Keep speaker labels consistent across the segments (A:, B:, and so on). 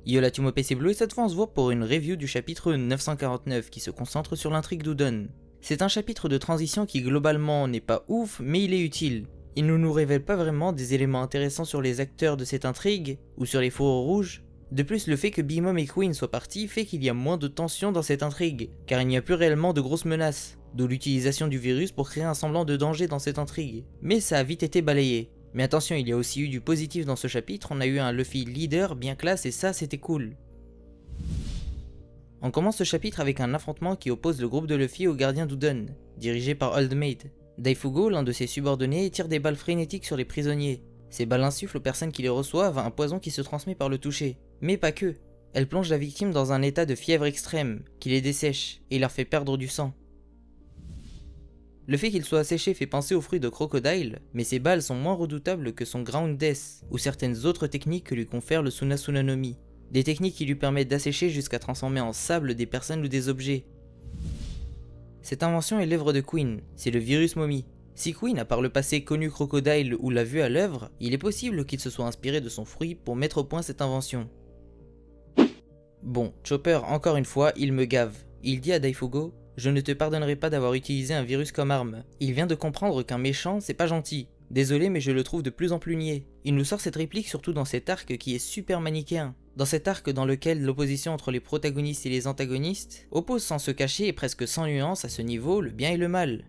A: Yo la team OPC Blue et cette fois on se voit pour une review du chapitre 949 qui se concentre sur l'intrigue d'Udon. C'est un chapitre de transition qui globalement n'est pas ouf mais il est utile. Il ne nous révèle pas vraiment des éléments intéressants sur les acteurs de cette intrigue ou sur les fourreaux rouges. De plus, le fait que Big Mom et Queen soient partis fait qu'il y a moins de tension dans cette intrigue, car il n'y a plus réellement de grosses menaces, d'où l'utilisation du virus pour créer un semblant de danger dans cette intrigue. Mais ça a vite été balayé. Mais attention, il y a aussi eu du positif dans ce chapitre, on a eu un Luffy leader bien classe et ça c'était cool. On commence ce chapitre avec un affrontement qui oppose le groupe de Luffy aux gardiens d'Udon, dirigé par Old Maid. Daifugo, l'un de ses subordonnés, tire des balles frénétiques sur les prisonniers. Ces balles insufflent aux personnes qui les reçoivent un poison qui se transmet par le toucher. Mais pas que. Elles plongent la victime dans un état de fièvre extrême, qui les dessèche et leur fait perdre du sang. Le fait qu'il soit asséché fait penser aux fruits de crocodile, mais ces balles sont moins redoutables que son Ground Death, ou certaines autres techniques que lui confère le Sunasuna no Mi. Des techniques qui lui permettent d'assécher jusqu'à transformer en sable des personnes ou des objets. Cette invention est l'œuvre de Queen, c'est le virus Momi. Si Queen a par le passé connu Crocodile ou l'a vu à l'œuvre, il est possible qu'il se soit inspiré de son fruit pour mettre au point cette invention. Bon, Chopper, encore une fois, il me gave. Il dit à Daifugo: je ne te pardonnerai pas d'avoir utilisé un virus comme arme. Il vient de comprendre qu'un méchant, c'est pas gentil. Désolé, mais je le trouve de plus en plus niais. Il nous sort cette réplique surtout dans cet arc qui est super manichéen. Dans cet arc dans lequel l'opposition entre les protagonistes et les antagonistes oppose sans se cacher et presque sans nuance à ce niveau le bien et le mal.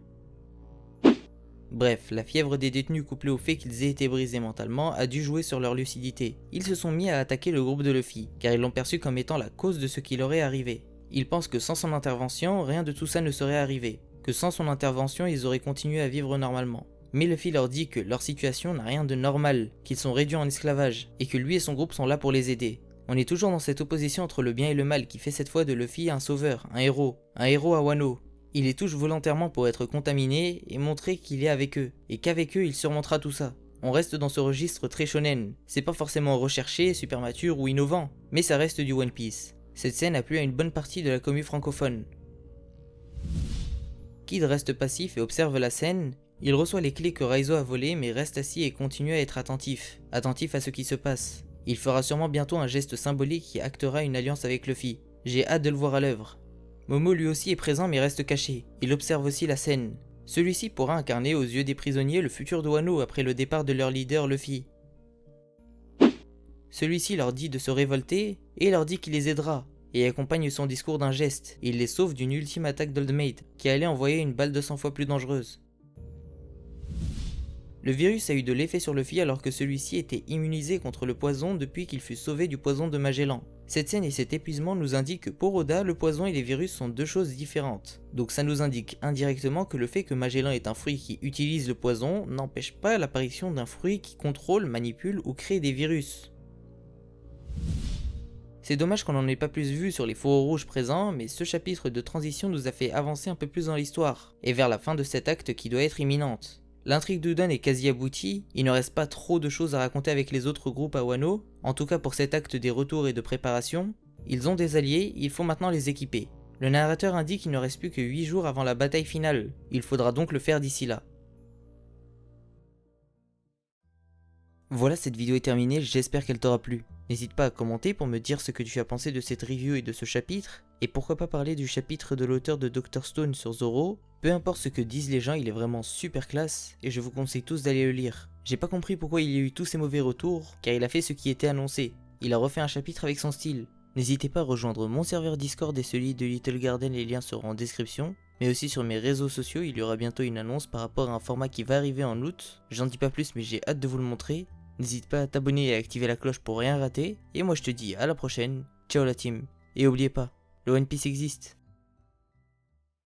A: Bref, la fièvre des détenus couplée au fait qu'ils aient été brisés mentalement a dû jouer sur leur lucidité. Ils se sont mis à attaquer le groupe de Luffy, car ils l'ont perçu comme étant la cause de ce qui leur est arrivé. Ils pensent que sans son intervention, rien de tout ça ne serait arrivé, que sans son intervention, ils auraient continué à vivre normalement. Mais Luffy leur dit que leur situation n'a rien de normal, qu'ils sont réduits en esclavage, et que lui et son groupe sont là pour les aider. On est toujours dans cette opposition entre le bien et le mal qui fait cette fois de Luffy un sauveur, un héros à Wano. Il les touche volontairement pour être contaminé et montrer qu'il est avec eux, et qu'avec eux il surmontera tout ça. On reste dans ce registre très shonen, c'est pas forcément recherché, super mature ou innovant, mais ça reste du One Piece. Cette scène a plu à une bonne partie de la commu francophone. Kid reste passif et observe la scène. Il reçoit les clés que Raizo a volées mais reste assis et continue à être attentif à ce qui se passe. Il fera sûrement bientôt un geste symbolique qui actera une alliance avec Luffy. J'ai hâte de le voir à l'œuvre. Momo lui aussi est présent mais reste caché. Il observe aussi la scène. Celui-ci pourra incarner aux yeux des prisonniers le futur de Wano après le départ de leur leader Luffy. Celui-ci leur dit de se révolter et leur dit qu'il les aidera, et accompagne son discours d'un geste. Il les sauve d'une ultime attaque d'Old Maid, qui allait envoyer une balle 200 fois plus dangereuse. Le virus a eu de l'effet sur Luffy alors que celui-ci était immunisé contre le poison depuis qu'il fut sauvé du poison de Magellan. Cette scène et cet épuisement nous indiquent que pour Oda, le poison et les virus sont deux choses différentes. Donc ça nous indique indirectement que le fait que Magellan est un fruit qui utilise le poison n'empêche pas l'apparition d'un fruit qui contrôle, manipule ou crée des virus. C'est dommage qu'on n'en ait pas plus vu sur les fourreaux rouges présents, mais ce chapitre de transition nous a fait avancer un peu plus dans l'histoire, et vers la fin de cet acte qui doit être imminente. L'intrigue d'Udon est quasi aboutie, il ne reste pas trop de choses à raconter avec les autres groupes à Wano, en tout cas pour cet acte des retours et de préparation. Ils ont des alliés, il faut maintenant les équiper. Le narrateur indique qu'il ne reste plus que 8 jours avant la bataille finale, il faudra donc le faire d'ici là. Voilà, cette vidéo est terminée, j'espère qu'elle t'aura plu. N'hésite pas à commenter pour me dire ce que tu as pensé de cette review et de ce chapitre, et pourquoi pas parler du chapitre de l'auteur de Dr Stone sur Zoro. Peu importe ce que disent les gens, il est vraiment super classe, et je vous conseille tous d'aller le lire. J'ai pas compris pourquoi il y a eu tous ces mauvais retours, car il a fait ce qui était annoncé. Il a refait un chapitre avec son style. N'hésitez pas à rejoindre mon serveur Discord et celui de Little Garden, les liens seront en description. Mais aussi sur mes réseaux sociaux, il y aura bientôt une annonce par rapport à un format qui va arriver en août. J'en dis pas plus mais j'ai hâte de vous le montrer. N'hésite pas à t'abonner et à activer la cloche pour rien rater. Et moi je te dis à la prochaine, ciao la team. Et oubliez pas, le One Piece existe.